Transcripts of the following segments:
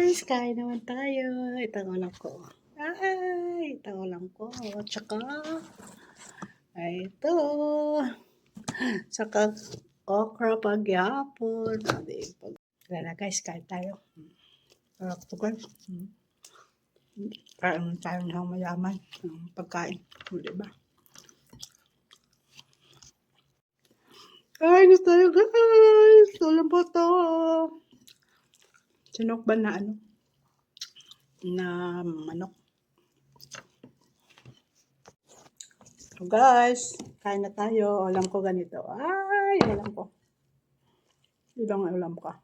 guys, kain naman tayo. Ito ang ulam ko. Ito ang ulam ko. Tsaka, ito. Tsaka, okra pagyapon. Wala guys, kain tayo. Sarap to guys. Kain tayo ng mayaman. Pagkain. Diba? Kain na tayo guys. Ulam po to. Sinokban na na manok. So guys, kain na tayo. Ulam ko ganito. Ulam ko. Ilang ulam ka.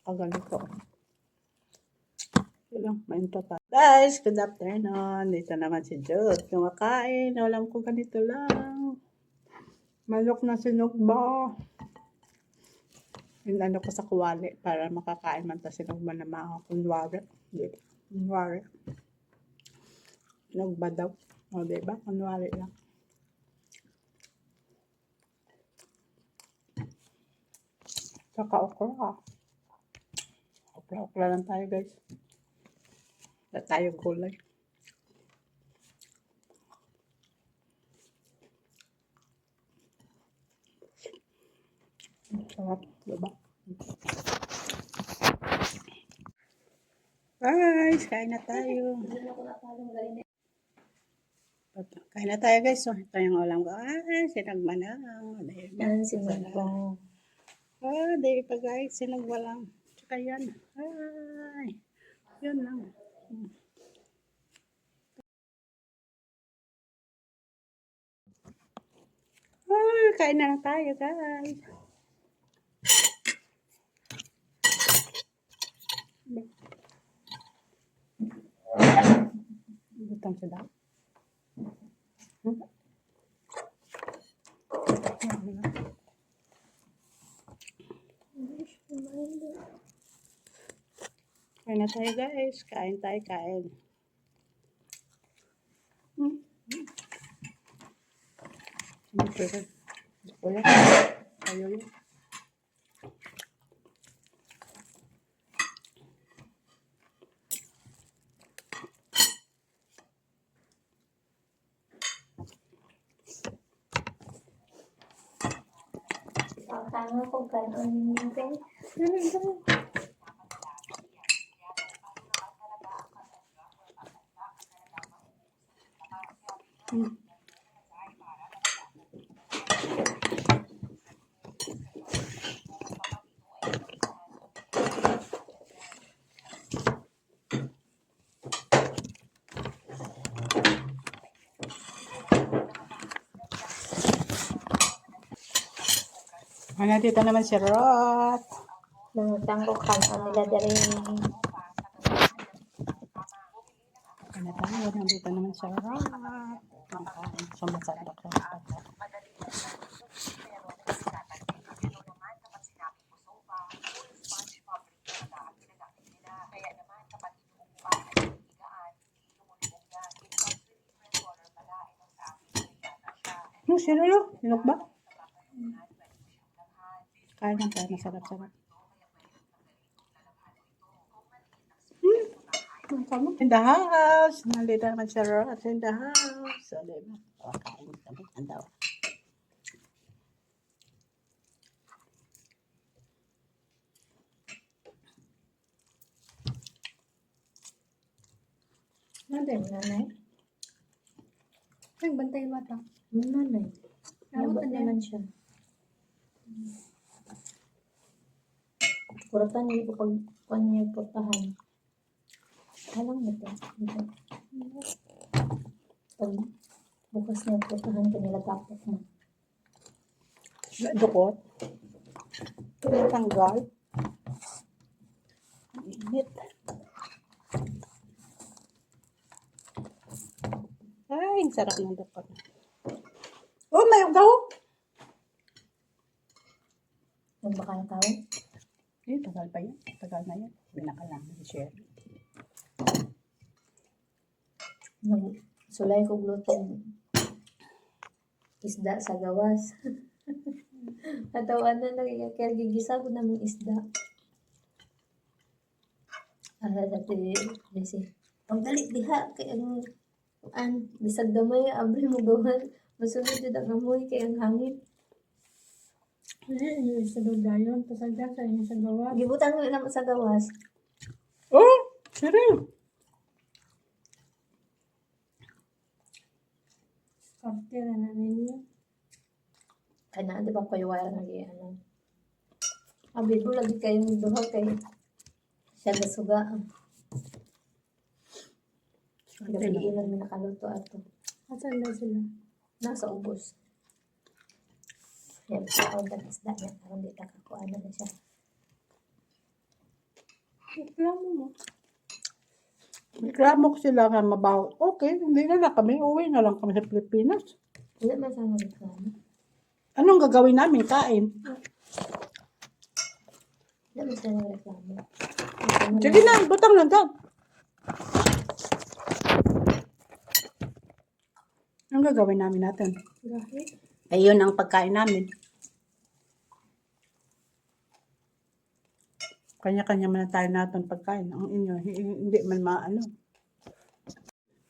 Ganito. Ilang mainto pa. Guys, good afternoon. Dito naman si Jude. Kumakain. Ulam ko ganito lang. Manok na sinugba. Inano ko sa kuwali para makakain man ta sinugba na mga kunwari. Kunwari. Sinugba daw. O diba? Kunwari lang. Saka okra. Okra lang tayo guys. Wala tayo gulay. Sarap, diba? Guys, kain na tayo. Kain na tayo guys. So, ito yung ulam ko. Sinagba na. Sinagba. Di pa guys. Sinagba lang. Tsaka yan. Yun lang. Kain na lang tayo guys. Butang sa daw. Kain na tayo guys. Kain tayo, kain. Ayaw yun. Tama ko gano'n yung pen. Dito naman si Rot. Nangutang ko kanon nila dari. Nandito naman si Rot. Sumasarap ako. Sino yun? Sinok ba? Kain lang tayo. Masarap-sarap. In the house. Nandito naman si Rot. In the house. So, diba? Kain kami. Andaw. Nanay, nanay. Nagbantay mata. Nanay. Ano Nabot naman siya. Kuratan niyo ko pag niya putahan. Alam mo ito. Pag bukas niya putahan ko nila tapos mo. Dukot. Tinatanggal. Init. Ang sarap ng dukot. Oh, may ugaw. Yung baka ng tao. Tagal pa yan. Tagal na yan. Binakalang ni Sherry. Sulay ko gluten. Isda sa gawas. Katawan na nagigigisa ko namin isda. Dati, kasi, pagdali diha, kaya bisag damay, abri mo gawan. Masunod yun ang amoy, kaya ang hangin. Hindi, yung isa doon dayon. Pasagdan sa inyo sa gawa. Gibutan mo lang sa gawas. Oh, sure. Karte na ninyo. Kana, di ba kayo wala nag ano. Abi ko lagi kayong duha kay siya gasuga. Gabi ilan mi nakaluto ato. Asan na sila? Nasa ubos. Yan, ako ang isda niya. Parang di kakakuha na siya. Reklamo mo. Reklamo ko sila nga mabaho. Okay, hindi na lang kami. Uwi na lang kami sa Pilipinas. Hindi man sana reklamo. Anong gagawin namin? Kain. Hindi man sana reklamo. Sige na, butang na dyan. Anong gagawin namin natin? Gahit. Ayun ang pagkain namin. Kanya-kanya man tayo natin pagkain. Ang inyo, hindi man maano.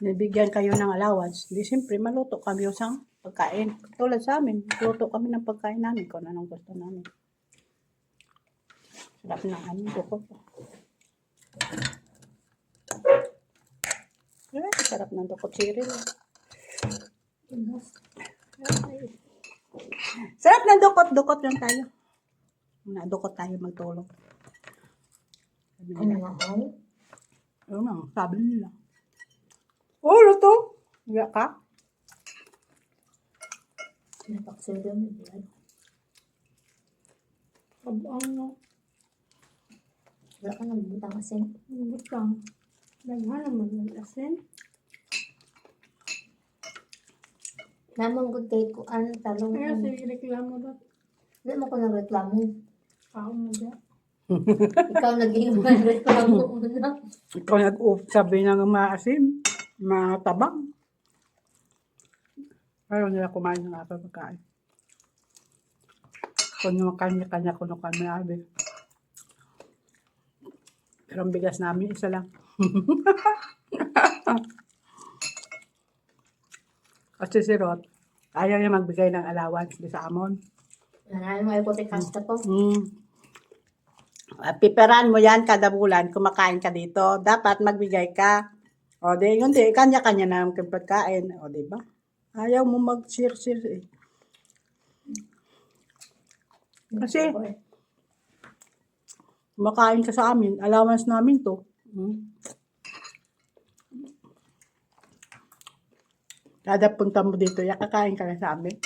Nabigyan kayo ng allowance. Di siyempre, maluto kami yung sang pagkain. Tulad sa amin, luto kami ng pagkain namin kung anong gusto namin. Sarap ng ano, dukot. Sarap ng dukot siril. Sarap ng dukot lang tayo. Dukot tayo magtulog. Ano nga ay? Ano na, sabi nila. Oh, luto. Higa ka? Napaksudo mo yan. Kabang no. Wala ka nang butang asin. Butang. Naghan naman ng asin. Namang good kay kuan talong. Kaya sige reklamo daw. Hindi mo ko nang reklamo. Kao mo dyan. Ikaw naging reklamo una. Ikaw sabi ng maasim, matabang. Ayaw nila kumain ng aking pagkain. Kung yung kanya-kanya kunukan mo nabi. Pero ang bigas namin, isa lang. Kasi si Rod, ayaw niya magbigay ng allowance di sa amon. Nanahin mo ay puti kasta po. Piperan mo yan kada bulan, kumakain ka dito. Dapat magbigay ka. O, hindi, kanya-kanya na ang pagkain. O, di ba? Ayaw mo mag-share-share eh. Kasi, kumakain ka sa amin, allowance namin to. Kada punta mo dito, kakain ka na sa amin.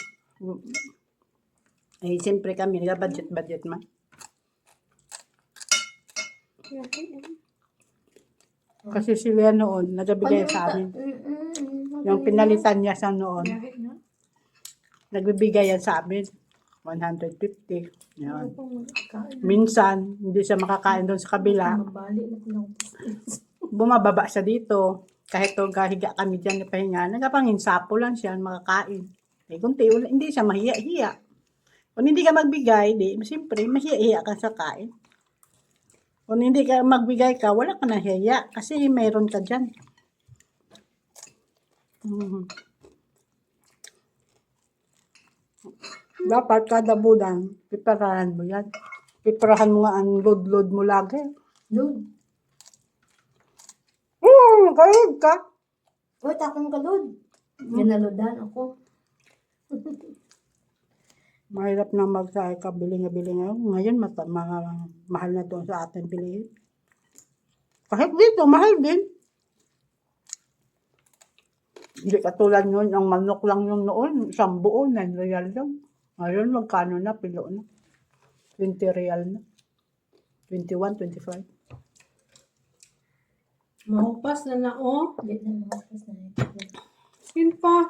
Eh, siyempre kami, nag-budget man. Kasi sila noon, nagbibigay sa amin. Yung pinalitan niya sa noon, nagbibigay yan sa amin. 150. Yan. Minsan, hindi siya makakain doon sa kabila. Bumababa siya dito. Kahit to gahiga kami dyan na pahinga, nagkapanginsapo lang siya makakain. Eh, kunti, hindi siya mahiya-hiya. Kung hindi ka magbigay, di, siyempre, mahiya-hiya ka sa kain. Kung hindi ka magbigay ka, wala ka na hiya kasi mayroon ka dyan. Dapat kada bulan, piperahan mo yan. Piperahan mo nga ang load mo lagi. Load? Kahig ka. Uy, takong ka load. Ginalodan ako. Mahirap na magsahay ka, bili ngayon. Ngayon, mahal na doon sa atin bilihin. Kahit dito, mahal din. Hindi katulad nun, ang manok lang yung noon, isang buo, 9 real lang. Ngayon, magkano na, pilo na. 20 real na. 21, 25. Mahupas na oh. Hindi na makapas na ito. Skin pa.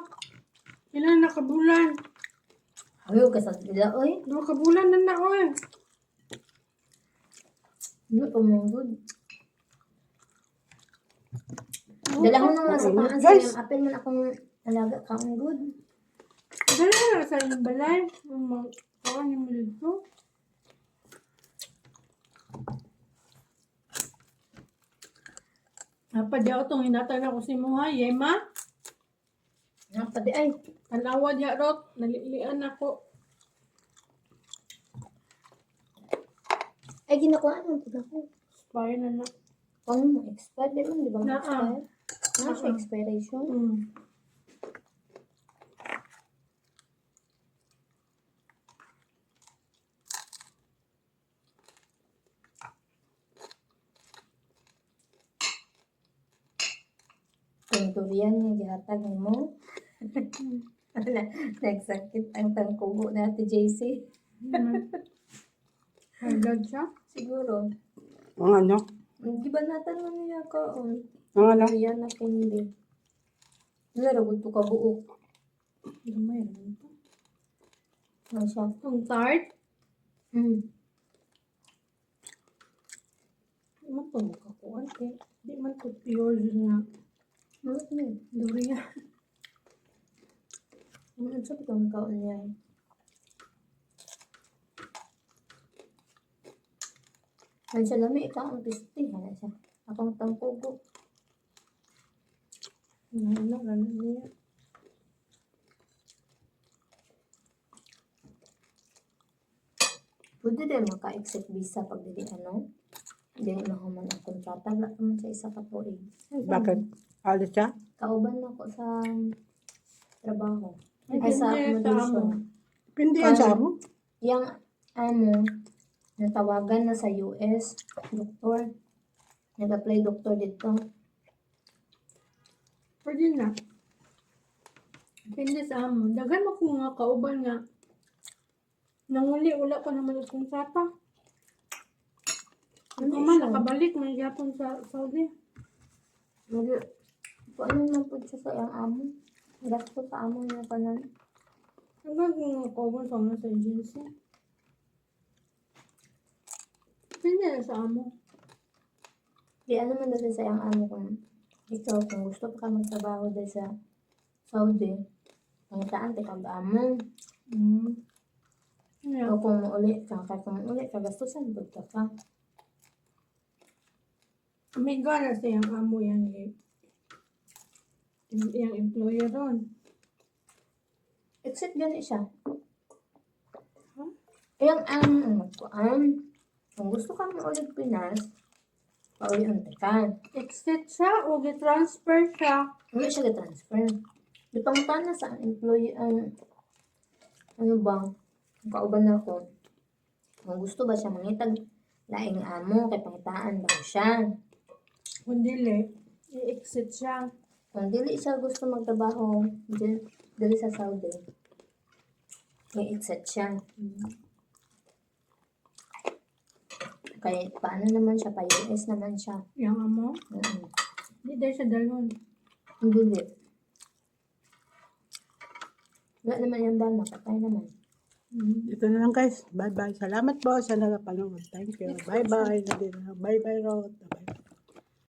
Ilan na kabulan? Ayaw ka sa tila, oy. 2 kabulan na oy. Ano pa mong good? Dala mo nang nasa paan sa yung apel man akong alaga ka ang good. Dala na sa inyong balay. Kawan yung dito. Apa di ako itong hinatan ako si Muha, Yema. Napadi ay. Tanawa diya rot, nalilian ako. Ay, ginakuha mo po ako. Expire na na. Ano mo, expire? Di man, di ba Naa. expire? Siya expiration. Mm. Yung durian yung gihatag mo. Wala, nagsakit ang tangkubo na Ate JC. Hagad siya. Siguro. Ang ano? Di ba natin mo niya ka? Ang ano? Durian na candy. Naragod to ka buok. Gamay rin ito. Ano siya? Ang tart. Di man ito makakuan eh. Di man ito pure na Ano niya? durian. Ano siya itong kaon niya? Ano siya lami? Ikaw ang pisti. Ano siya? Akong tangkubo. Ano, ano niya. Pwede din maka-exit visa pag dili ano? Dili mahuman ang kontrata. Wala naman sa isa ka po eh. Bakit? Alis siya? Kauban ako sa trabaho. Ay, Ay, sa hindi, sa accommodation. Hindi yan sa amo. Yang ano, natawagan na sa US, doktor. Nag-apply doktor dito. Pwede na. Hindi sa amo. Dagan mo kung nga kauban nga. Nanguli, wala pa naman yung kontrata. Ano Ako man, siya? nakabalik man yapon sa Saudi. Ano naman po siya sa iyang amo? Gasto sa amo niya pa na. Hanggang kung nga kauban sa mga sa agency. Hindi na sa amo. Di ano man dito sa iyang amo kung ikaw, kung gusto pa ka magtrabaho dito sa Saudi, pangitaan ka ba amo? Yeah. O kung mauli, kung mauli, kagastusan po ka. Amiga na siyang amo yan eh. Yung employer ron. Exit gani siya. Huh? Yung kung gusto ka mo ulit Pinas, paulihan ka. Exit siya o transfer siya. Hindi siya transfer. Di pang na sa employee, ano ba, kauban ako. Kung gusto ba siya mangitag laing amo, kay pangitaan ba siya. Kung dili, i-exit siya. Kung dili siya gusto magtrabaho dili sa Saudi, i-exit siya. Kaya paano naman siya, pa US naman siya. Yung amo. Mm. Hindi dahil siya dalon. Hindi. Wala naman yung dana, patay naman. Ito na lang guys. Bye-bye. Salamat po sa nagapanood. Thank you. Bye-bye. Bye-bye, Rod. Bye-bye.